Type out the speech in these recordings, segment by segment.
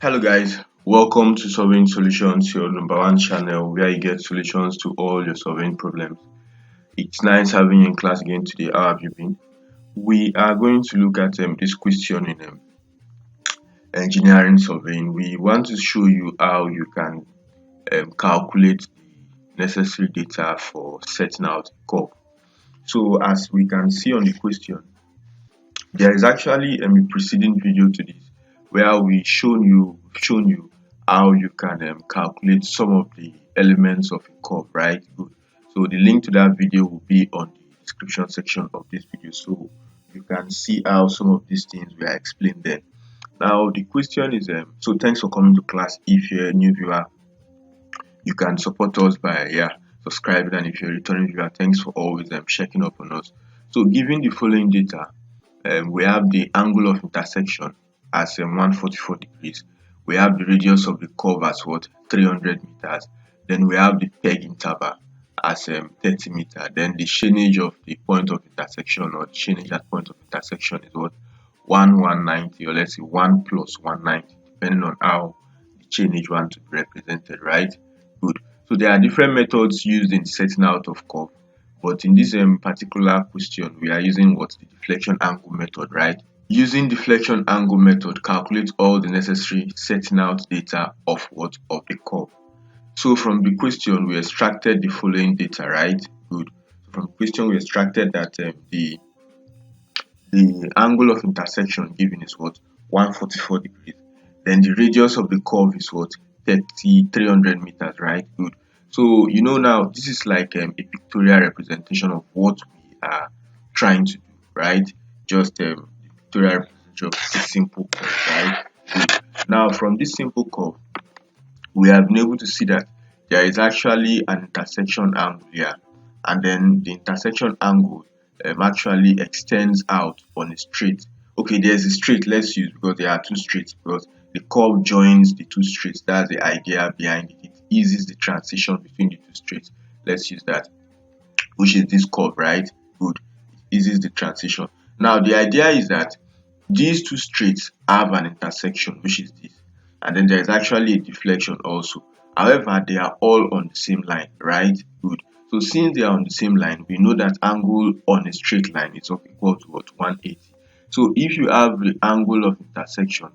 Hello guys, welcome to Solving Solutions, your number one channel where you get solutions to all your solving problems. It's nice having you in class again today. How have you been? We are going to look at this question in engineering surveying. We want to show you how you can calculate the necessary data for setting out a curve. So as we can see on the question, there is actually a preceding video to this where we shown you how you can calculate some of the elements of a curve, right? Good. So the link to that video will be on the description section of this video, so you can see how some of these things were explained there. Now the question is so thanks for coming to class. If you're a new viewer, you can support us by subscribing, and if you're a returning viewer, thanks for always checking up on us. So given the following data, we have the angle of intersection as 144 degrees. We have the radius of the curve as what 300 meters. Then we have the peg interval as 30 meters. Then the chainage of the point of intersection, or the chainage at point of intersection, is what 190, or let's say 1 plus 190, depending on how the chainage want to be represented, right? Good. So there are different methods used in setting out of curve, but in this particular question, we are using what the deflection angle method, right? Using deflection angle method, calculate all the necessary setting out data of the curve. So from the question, we extracted the following data, right? Good. So from the question, we extracted that the angle of intersection given is what 144 degrees. Then the radius of the curve is what 300 meters, right? Good. So you know now this is like a pictorial representation of what we are trying to do, right? Just pictorial representation of a simple curve, right? Good. Now from this simple curve, we have been able to see that there is actually an intersection angle here, and then the intersection angle actually extends out on a straight. Okay, there's a straight, let's use, because there are two straights, because the curve joins the two straights. That's the idea behind it. It eases the transition between the two straights. Let's use that, which is this curve, right? Good. It eases the transition. Now the idea is that these two straights have an intersection, which is this, and then there is actually a deflection also. However, they are all on the same line, right? Good. So since they are on the same line, we know that angle on a straight line is equal to what 180. So if you have the angle of intersection,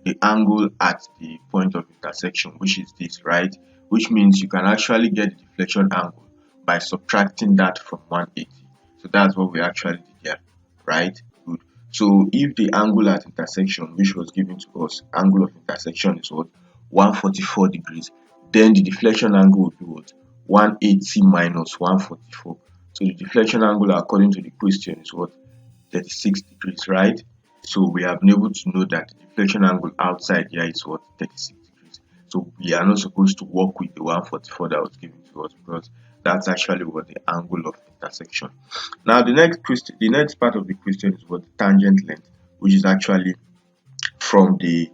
the angle at the point of intersection, which is this, right? Which means you can actually get the deflection angle by subtracting that from 180. So that's what we actually did here, right? Good. So if the angle at intersection, which was given to us, angle of intersection is what 144 degrees, then the deflection angle would be what 180 minus 144. So the deflection angle according to the question is what 36 degrees, right? So we have been able to know that the deflection angle outside here is what 36 degrees. So we are not supposed to work with the 144 that was given to us, because that's actually what the angle of intersection. Now the next part of the question is what the tangent length, which is actually from the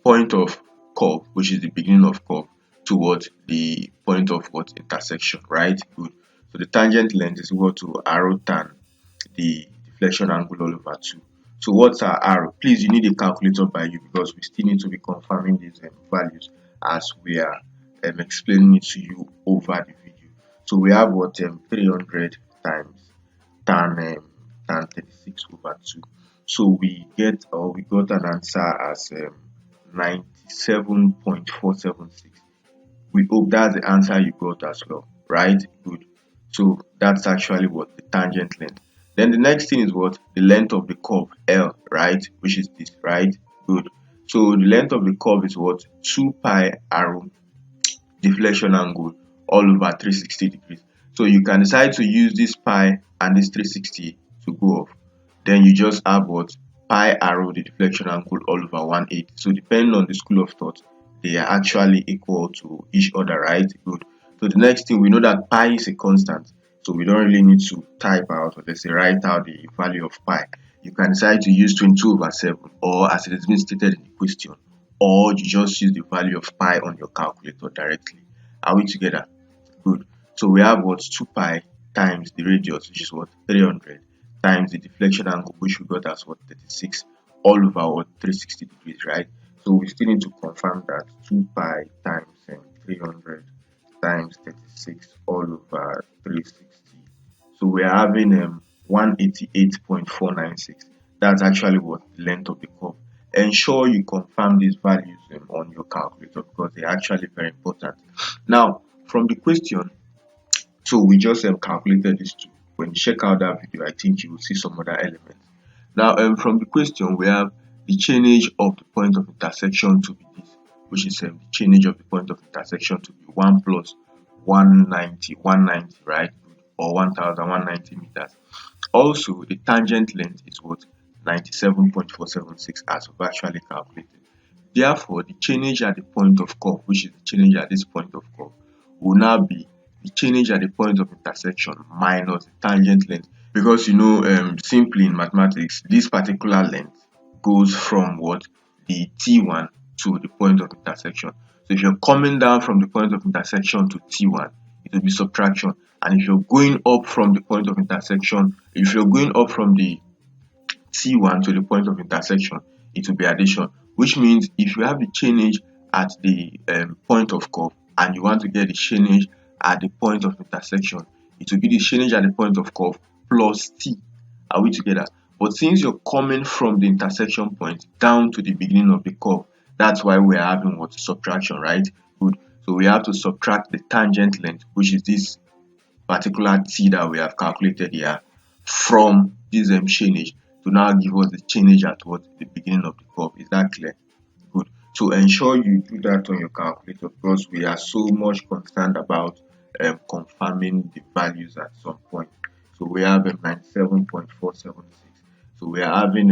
point of curve, which is the beginning of curve, towards the point of what intersection, right? Good. So the tangent length is equal to arrow tan the deflection angle all over 2. So what's our arrow? Please, you need a calculator by you, because we still need to be confirming these values as we are explaining it to you over the video. So we have what 300 times tan 36 over 2. So we got an answer as 97.476. We hope that's the answer you got as well, right? Good. So that's actually what the tangent length. Then the next thing is what the length of the curve L, right? Which is this, right? Good. So the length of the curve is what 2 pi arrow deflection angle all over 360 degrees. So you can decide to use this pi and this 360 to go off. Then you just have what pi arrow the deflection angle all over 180. So depending on the school of thought, they are actually equal to each other, right? Good. So the next thing, we know that pi is a constant, so we don't really need to type out, or let's say write out the value of pi. You can decide to use 22 over 7, or as it has been stated in the question, or you just use the value of pi on your calculator directly. Are we together? Good. So we have what 2 pi times the radius, which is what 300, times the deflection angle, which we got as what 36, all over what 360 degrees, right? So we still need to confirm that 2 pi times 300 times 36 all over 360. So we are having 188.496. That's actually what the length of the curve. Ensure you confirm these values on your calculator because they're actually very important. Now, from the question, so we just calculated this too. When you check out that video, I think you will see some other elements. Now, from the question, we have the chainage of the point of intersection to be this, which is the chainage of the point of intersection to be 1 plus 190, right? Or 1190 meters. Also, the tangent length is what 97.476 as we've actually calculated. Therefore, the chainage at the point of curve, which is the chainage at this point of curve, will now be the chainage at the point of intersection minus the tangent length. Because simply in mathematics, this particular length goes from what the T1 to the point of intersection. So if you're coming down from the point of intersection to T1, it will be subtraction. And if you're going up from the point of intersection, if you're going up from the T1 to the point of intersection, it will be addition. Which means if you have the chainage at the point of curve and you want to get the chainage at the point of intersection, it will be the chainage at the point of curve plus T. Are we together? But since you're coming from the intersection point down to the beginning of the curve, that's why we're having what subtraction, right? Good. So we have to subtract the tangent length, which is this particular T that we have calculated here, from this chainage to now give us the chainage at what the beginning of the curve. Is that clear? Good. So ensure you do that on your calculator because we are so much concerned about confirming the values at some point. So we have 97.476. So we are having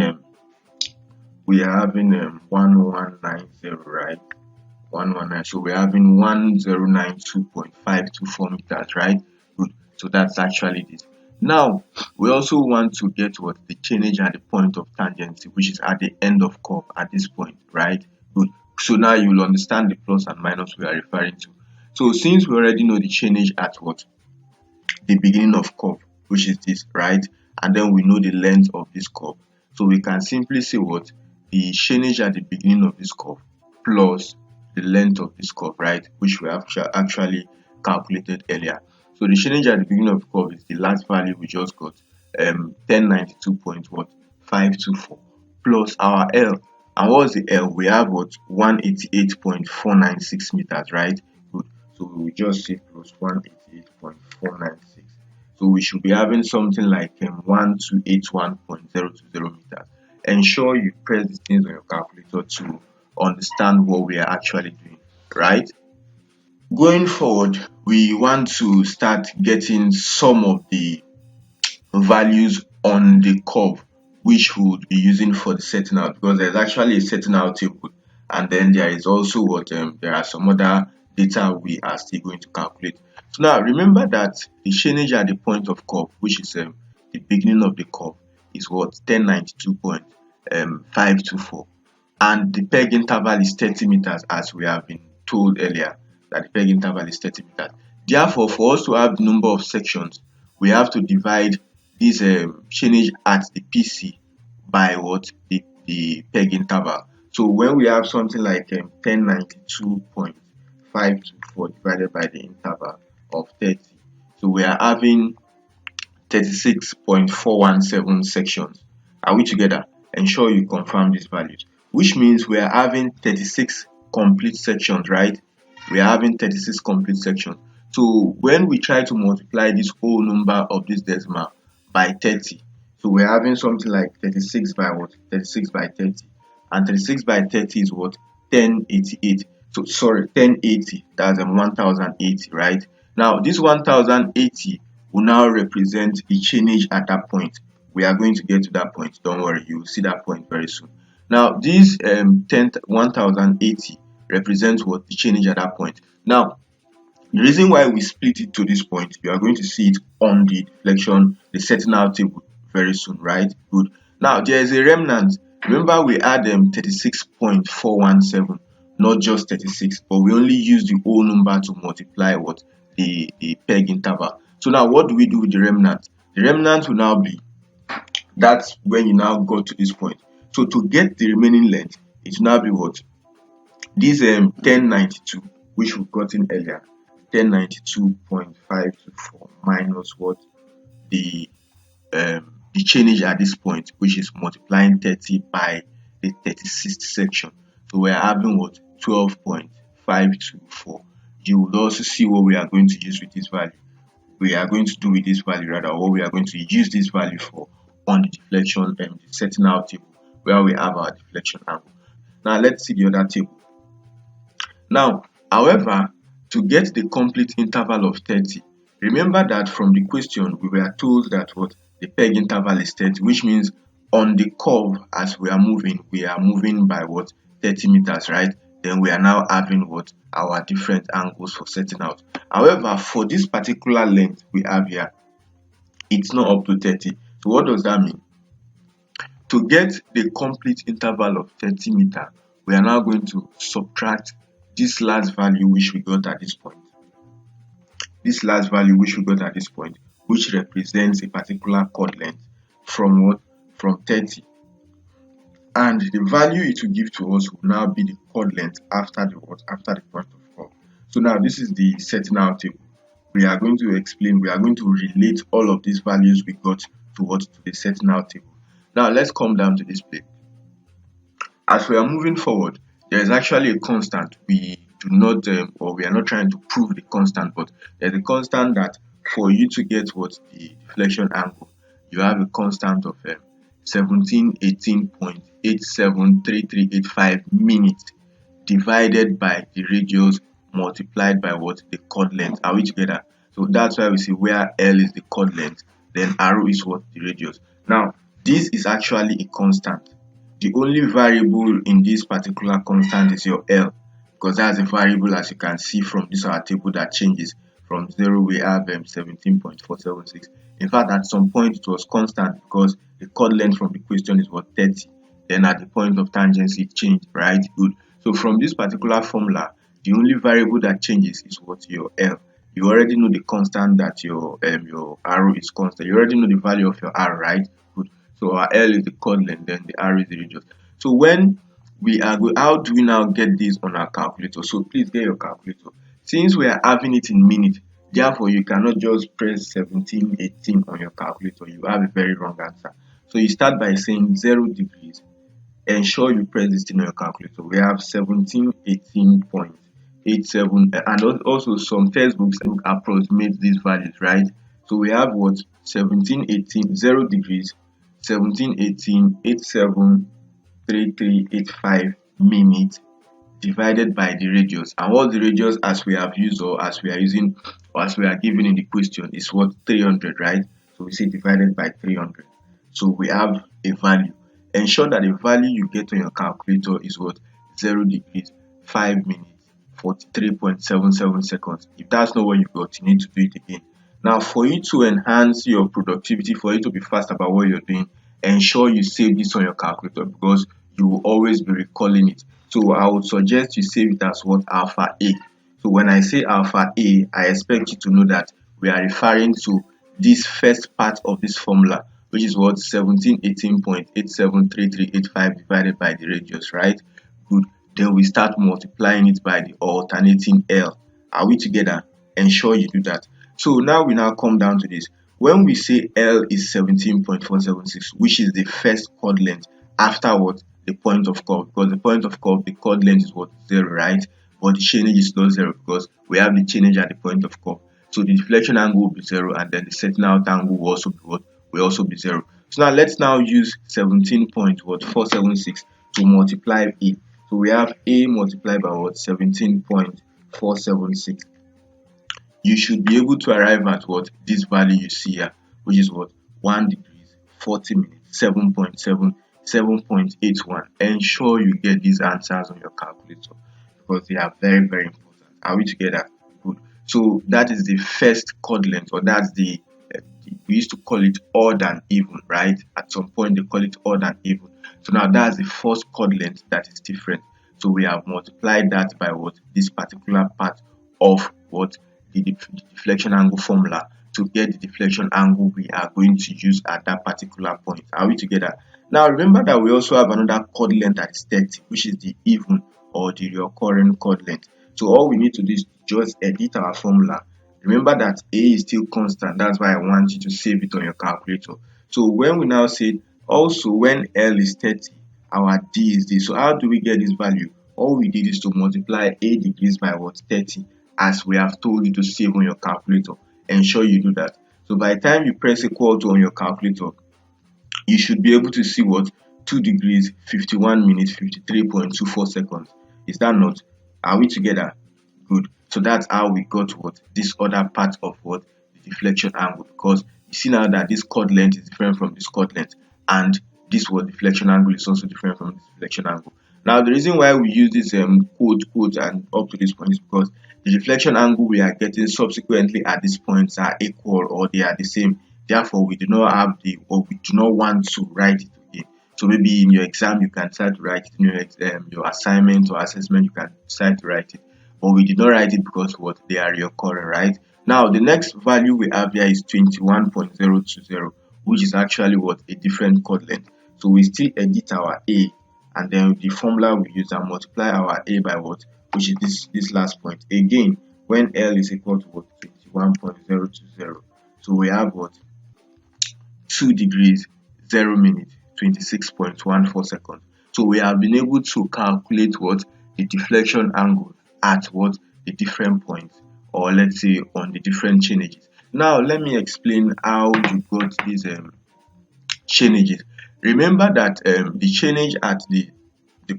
1190, right? 119. So we're having 1092.524 meters, right? Good. So that's actually this. Now we also want to get what the chainage at the point of tangency, which is at the end of curve at this point, right? Good. So now you will understand the plus and minus we are referring to. So since we already know the chainage at what the beginning of curve, which is this, right? And then we know the length of this curve. So we can simply say what the chainage at the beginning of this curve plus the length of this curve, right? Which we have actually calculated earlier. So the chainage at the beginning of the curve is the last value we just got, 1092.524 plus our L. And what's the L? We have what 188.496 meters, right? Good. So we just say plus 188.496. So we should be having something like 1281.020 meters. Ensure you press these things on your calculator to understand what we are actually doing, right? Going forward, we want to start getting some of the values on the curve which we would be using for the setting out, because there's actually a setting out table, and then there is also what there are some other data we are still going to calculate. So now remember that the chainage at the point of curve, which is the beginning of the curve, is what 1092.524, and the peg interval is 30 meters, as we have been told earlier that the peg interval is 30 meters. Therefore, for us to have the number of sections, we have to divide this chainage at the PC by what the peg interval. So when we have something like 1092.524 divided by the interval of 30, so we are having 36.417 sections. Are we together? Ensure you confirm these values, which means we are having 36 complete sections, right? We are having 36 complete sections. So when we try to multiply this whole number of this decimal by 30, so we're having something like 36 by what? 36 by 30. And 36 by 30 is what? 1088. So sorry, 1080. That's 1080, right? Now this 1080 will now represent the chainage at that point. We are going to get to that point. Don't worry, you will see that point very soon. Now this 1080 represents what? The chainage at that point. Now the reason why we split it to this point, you are going to see it on the deflection, the setting out table very soon, right? Good. Now there is a remnant. Remember we had 36.417, not just 36, but we only use the whole number to multiply what the peg interval. So now what do we do with the remnant? The remnant will now be, that's when you now go to this point. So to get the remaining length, it will now be what? This 1092, which we've gotten earlier, 1092.524 minus what? The chainage at this point, which is multiplying 30 by the 36th section. So we are having what? 12.524. You will also see what we are going to use with this value. We are going to do with this value, rather, what we are going to use this value for on the deflection and the setting out table where we have our deflection angle. Now let's see the other table. Now, however, to get the complete interval of 30, remember that from the question we were told that what? The peg interval is 30, which means on the curve as we are moving by what? 30 meters, right? Then we are now having what? Our different angles for setting out. However, for this particular length we have here, it's not up to 30. So what does that mean? To get the complete interval of 30 meters, we are now going to subtract this last value which we got at this point. This last value which we got at this point, which represents a particular chord length from what? From 30. And the value it will give to us will now be the chord length after the what? After the point of curve. So now this is the setting out table. We are going to relate all of these values we got to what? To the setting out table. Now let's come down to this plate. As we are moving forward, there is actually a constant. We do not, or we are not trying to prove the constant, but there's a constant that for you to get what? The deflection angle, you have a constant of 1718.873385 minutes divided by the radius multiplied by what? The chord length. Are we together? So that's why we say where L is the chord length, then arrow is what? The radius. Now, this is actually a constant. The only variable in this particular constant is your L, because that's a variable, as you can see from this our table, that changes. From 0 we have 17.476. In fact, at some point it was constant because the chord length from the question is what? 30. Then at the point of tangency it changed, right? Good. So from this particular formula, the only variable that changes is what? Your L. You already know the constant that your arrow is constant. You already know the value of your R, right? Good. So our L is the chord length, then the R is the radius. So when we are going, how do we now get this on our calculator? So please get your calculator. Since we are having it in minutes, therefore you cannot just press 1718 on your calculator. You have a very wrong answer. So you start by saying 0 degrees. Ensure you press this thing on your calculator. We have 1718.87, and also some textbooks approximate these values, right? So we have what? 1718, 0 degrees, 1718.873385 minutes divided by the radius. And what the radius, as we have used, or as we are using, or as we are given in the question, is what? 300, right? So we say divided by 300. So we have a value. Ensure that the value you get on your calculator is what? 0 degrees, 5 minutes, 43.77 seconds. If that's not what you got, you need to do it again. Now, for you to enhance your productivity, for you to be fast about what you're doing, ensure you save this on your calculator, because you will always be recalling it. So I would suggest you save it as what? Alpha A. So when I say alpha A, I expect you to know that we are referring to this first part of this formula, which is what? 1718.873385 divided by the radius, right? Good. Then we start multiplying it by the alternating L. Are we together? Ensure you do that. So now we come down to this. When we say L is 17.476, which is the first chord length after what? The point of curve. Because the point of curve, the chord length is what? 0, right? But the chainage is not 0 because we have the chainage at the point of curve. So the deflection angle will be 0, and then the setting out angle will also be what? Will also be 0. So now let's now use 17.476 to multiply A. So we have A multiplied by what? 17.476. You should be able to arrive at what? This value you see here, which is what? 1 degrees, 40 minutes, 7.81. Ensure you get these answers on your calculator because they are very, very important. Are we together? Good. So that is the first chord length, or that's the we used to call it odd and even, right? At some point they call it odd and even. So now that's the first chord length that is different. So we have multiplied that by what? This particular part of what? The deflection angle formula to get the deflection angle we are going to use at that particular point. Are we together? Now remember that we also have another chord length that is 30, which is the even or the recurring chord length. So all we need to do is just edit our formula. Remember that A is still constant. That's why I want you to save it on your calculator. So when we now say also when L is 30, our D is this. So how do we get this value? All we did is to multiply A degrees by what? 30, as we have told you to save on your calculator. Ensure you do that. So by the time you press equal to on your calculator, you should be able to see what? 2 degrees 51 minutes 53.24 seconds. Is that not? Are we together? Good. So that's how we got what? This other part of what? The deflection angle. Because you see now that this chord length is different from this chord length, and this what deflection angle is also different from this deflection angle. Now the reason why we use this quote and up to this point is because the deflection angle we are getting subsequently at these points are equal, or they are the same. Therefore, we do not have the, or we do not want to write it again. So maybe in your exam you can start to write it, in your assignment or assessment you can start to write it, but we did not write it because what? They are recurring, right? Now the next value we have here is 21.020, which is actually what? A different chord length. So we still edit our A, and then the formula we use and multiply our A by what? Which is this last point. Again, when L is equal to what? 21.020. So we have what? 2 degrees 0 minutes 26.14 seconds. So we have been able to calculate what? The deflection angle at what? The different points, or let's say on the different chainages. Now let me explain how you got these chainages. Remember that the chainage at the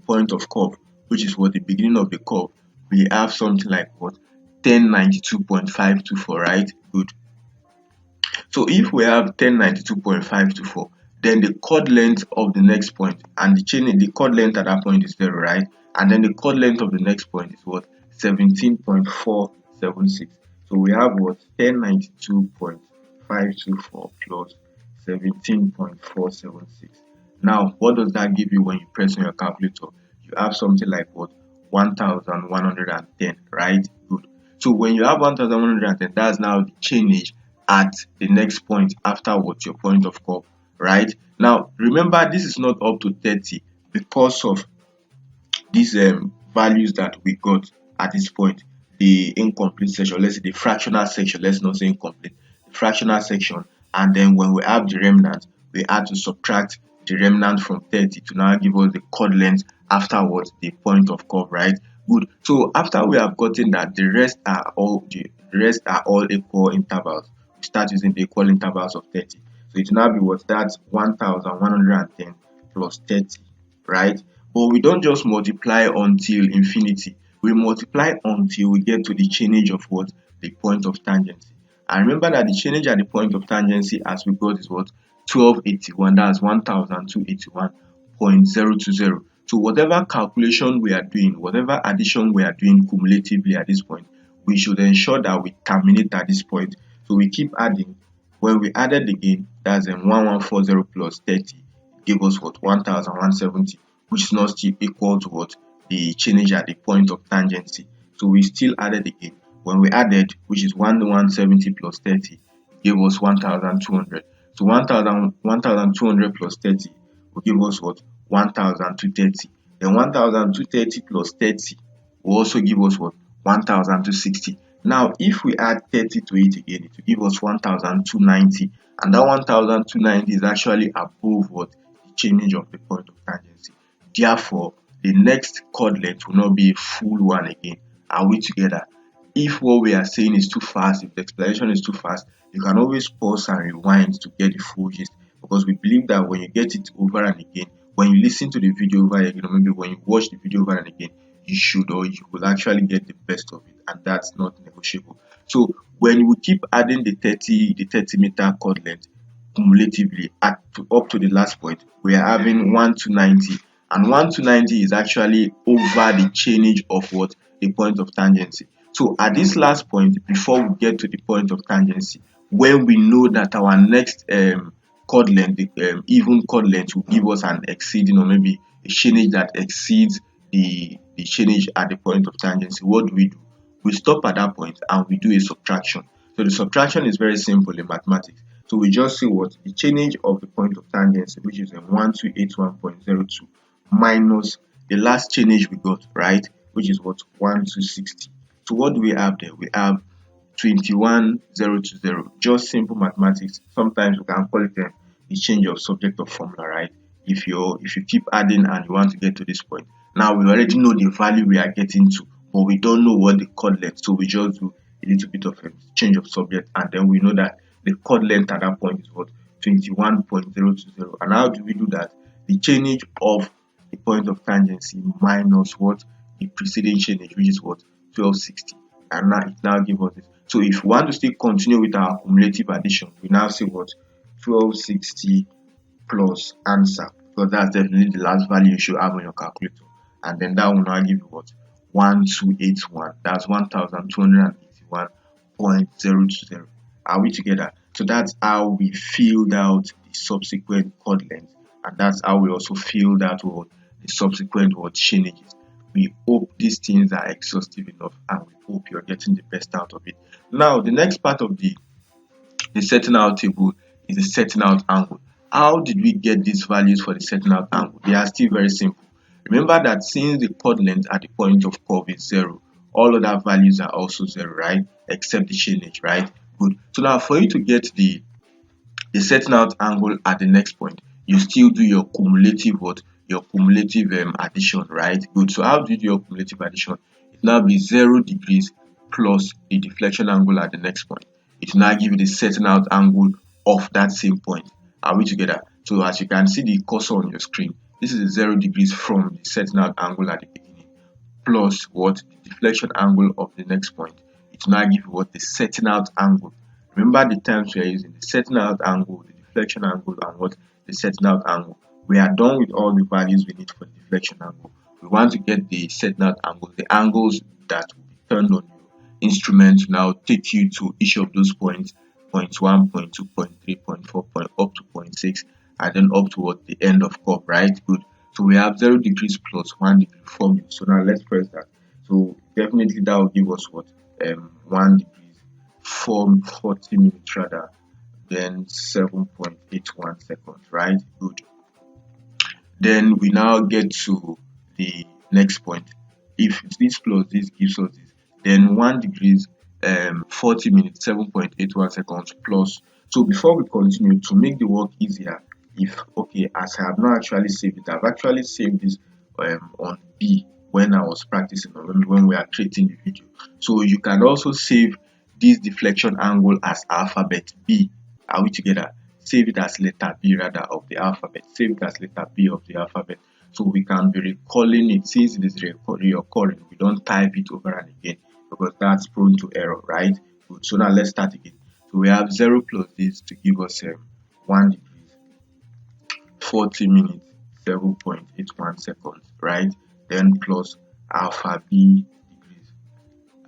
point of curve, which is what? The beginning of the curve, we have something like what? 1092.524, right? Good. So if we have 1092.524, then the chord length of the next point, and the chord length at that point is 0, right? And then the chord length of the next point is what? 17.476. So we have what? 1092.524 plus 17.476. Now, what does that give you when you press on your calculator? You have something like what? 1110, right? Good. So when you have 1110, that's now the chainage at the next point after what? Your point of curve, right? Now remember, this is not up to 30 because of these values that we got at this point. The incomplete section, let's say the fractional section, let's not say incomplete, the fractional section, and then when we have the remnant, we had to subtract the remnant from 30 to now give us the chord length afterwards, the point of curve, right? Good. So after we have gotten that, the rest are all equal intervals. We start using the equal intervals of 30. So it will now be what? That's 1110 plus 30, right? But we don't just multiply until infinity. We multiply until we get to the chainage of what? The point of tangency. And remember that the chainage at the point of tangency as we got is what? 1281. That's 1281.020. So whatever calculation we are doing, whatever addition we are doing cumulatively at this point, we should ensure that we terminate at this point. So we keep adding. When we added again, that's 1140 plus 30, gave us what? 1170, which is not still equal to what? The chainage at the point of tangency. So we still added again. When we added, which is 1170 plus 30, gave us 1200. So 1200 plus 30 will give us what? 1230. Then 1230 plus 30 will also give us what? 1260. Now if we add 30 to it again, it will give us 1290, and that 1290 is actually above what? The chainage of the point of tangency. Therefore the next chord length will not be a full one again. Are we together? If what we are saying is too fast, if the explanation is too fast, you can always pause and rewind to get the full gist, because we believe that when you get it over and again, when you listen to the video over again, or maybe when you watch the video over and again, you should, or you will actually get the best of it, and that's not negotiable. So when we keep adding the 30 meter chord length cumulatively up to the last point, we are having 1 to 90, and 1 to 90 is actually over the chainage of what? The point of tangency. So at this last point, before we get to the point of tangency, when we know that our next chord length, the even chord length, will give us an exceeding, or maybe a chainage that exceeds the chainage at the point of tangency, what do? We stop at that point and we do a subtraction. So the subtraction is very simple in mathematics. So we just see what the chainage of the point of tangency, which is 1281.02 minus the last chainage we got, right? Which is what 1260. So what do we have there? We have 21020. Just simple mathematics. Sometimes we can call it the change of subject of formula, right? If you keep adding and you want to get to this point, now we already know the value we are getting to, but we don't know what the chord length. So we just do a little bit of a change of subject, and then we know that the chord length at that point is what 21.020. And how do we do that? The chainage of the point of tangency minus what the preceding chainage, which is what 1260, and now it now gives us this. So if we want to still continue with our cumulative addition, we now say what 1260 plus answer, because that's definitely the last value you should have on your calculator, and then that will now give you what 1281. That's 1281.020. Are we together? So that's how we filled out the subsequent chord length, and that's how we also filled out what the subsequent what chainages. We hope these things are exhaustive enough, and we hope you're getting the best out of it. Now the next part of the setting out table is the setting out angle. How did we get these values for the setting out angle? They are still very simple. Remember that since the chord length at the point of curve is 0, all other values are also 0, right? Except the chainage, right? Good. So now for you to get the setting out angle at the next point, you still do your cumulative what? Your cumulative addition, right? Good. So how do you do your cumulative addition? It now be 0 degrees plus the deflection angle at the next point. It will now give you the setting out angle of that same point. Are we together? So as you can see the cursor on your screen, this is 0 degrees from the setting out angle at the beginning plus what the deflection angle of the next point. It will now give you what the setting out angle. Remember the terms we are using: the setting out angle, the deflection angle, and what the setting out angle. We are done with all the values we need for the deflection angle. We want to get the setting out angle, the angles that will be turned on your instrument to now take you to each of those points: point 1, point 2, point 3, point 4, point up to point 6, and then up to what the end of curve, right? Good. So we have 0 degrees plus 1 degree formula. So now let's press that. So definitely that will give us what 1 degree for 40 minutes rather, then 7.81 seconds, right? Good. Then we now get to the next point. If this plus this gives us this, then 1 degrees 40 minutes 7.81 seconds plus. So before we continue, to make the work easier, if okay, as I have not actually saved it, I've actually saved this on B when I was practicing, or when we are creating the video. So you can also save this deflection angle as alphabet B. Are we together? Save it as letter B rather of the alphabet. Save it as letter B of the alphabet. So we can be recalling it. Since it is reoccurring, we don't type it over and again, because that's prone to error, right? Good. So now let's start again. So we have 0 plus this to give us 1 degrees 40 minutes 7.81 seconds, right? Then plus alpha B degrees,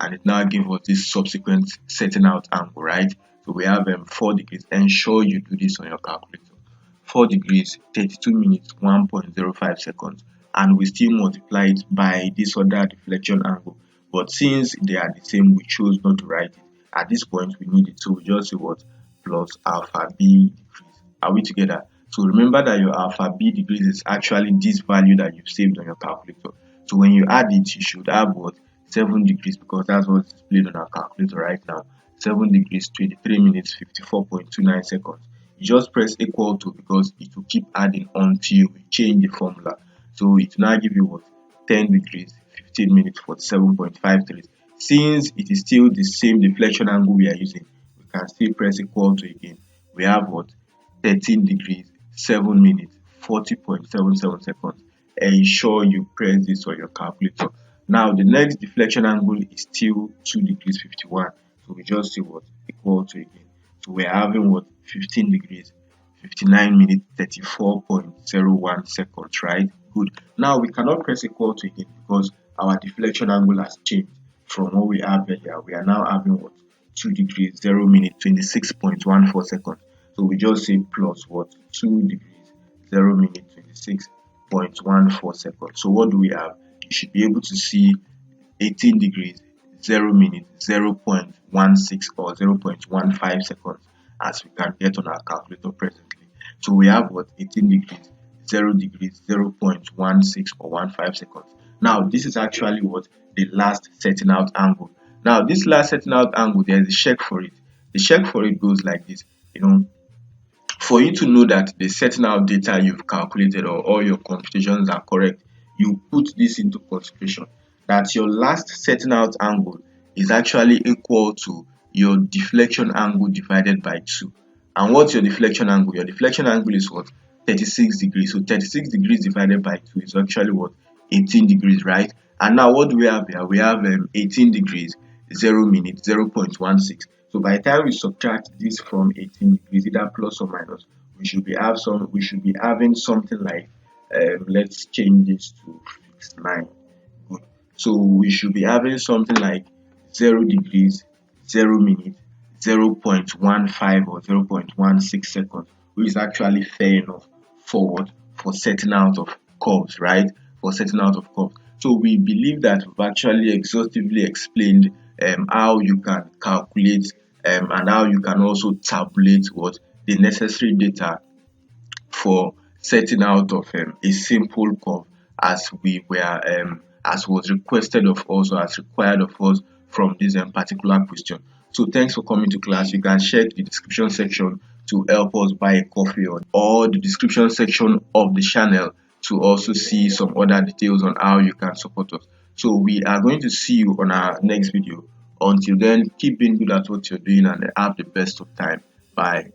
and it now gives us this subsequent setting out angle, right? So we have 4 degrees. Ensure you do this on your calculator. 4 degrees 32 minutes 1.05 seconds, and we still multiply it by this other deflection angle, but since they are the same, we chose not to write it. At this point we need it, so we just say what plus alpha B degrees. Are we together? So remember that your alpha B degrees is actually this value that you've saved on your calculator. So when you add it, you should have what 7 degrees, because that's what's displayed on our calculator right now. 7 degrees 23 minutes 54.29 seconds. You just press equal to, because it will keep adding until we change the formula. So it will now give you what 10 degrees 15 minutes 47.53. Since it is still the same deflection angle we are using, we can still press equal to again. We have what 13 degrees 7 minutes 40.77 seconds. Ensure you press this on your calculator. Now the next deflection angle is still 2 degrees 51. So we just say what equal to again. So we're having what 15 degrees 59 minutes 34.01 seconds, right? Good. Now we cannot press equal to again, because our deflection angle has changed from what we have earlier. We are now having what 2 degrees 0 minutes 26.14 seconds. So we just say plus what 2 degrees 0 minutes 26.14 seconds. So what do we have? You should be able to see 18 degrees 0 minutes 0.16 or 0.15 seconds. as we can get on our calculator presently. So we have what 18 degrees, 0 degrees, 0.16 or 15 seconds. Now this is actually what the last setting out angle. Now this last setting out angle, there is a check for it. The check for it goes like this. For you to know that the setting out data you've calculated or all your computations are correct, you put this into consideration, that your last setting out angle is actually equal to your deflection angle divided by 2. And what's your deflection angle? Your deflection angle is what? 36 degrees. So 36 degrees divided by 2 is actually what? 18 degrees, right? And now what do we have here? We have 18 degrees, 0 minutes, 0.16. So by the time we subtract this from 18 degrees, either plus or minus, we should be having something like let's change this to 9. Good. So we should be having something like 0 degrees, 0 minutes, 0.15 or 0.16 seconds, which is actually fair enough forward for setting out of curves, right? For setting out of curves. So we believe that we've actually exhaustively explained how you can calculate and how you can also tabulate what the necessary data for setting out of a simple curve as we were as was requested of us or as required of us from this particular question. So thanks for coming to class. You can check the description section to help us buy a coffee, or the description section of the channel to also see some other details on how you can support us. So we are going to see you on our next video. Until then, keep being good at what you're doing and have the best of time. Bye.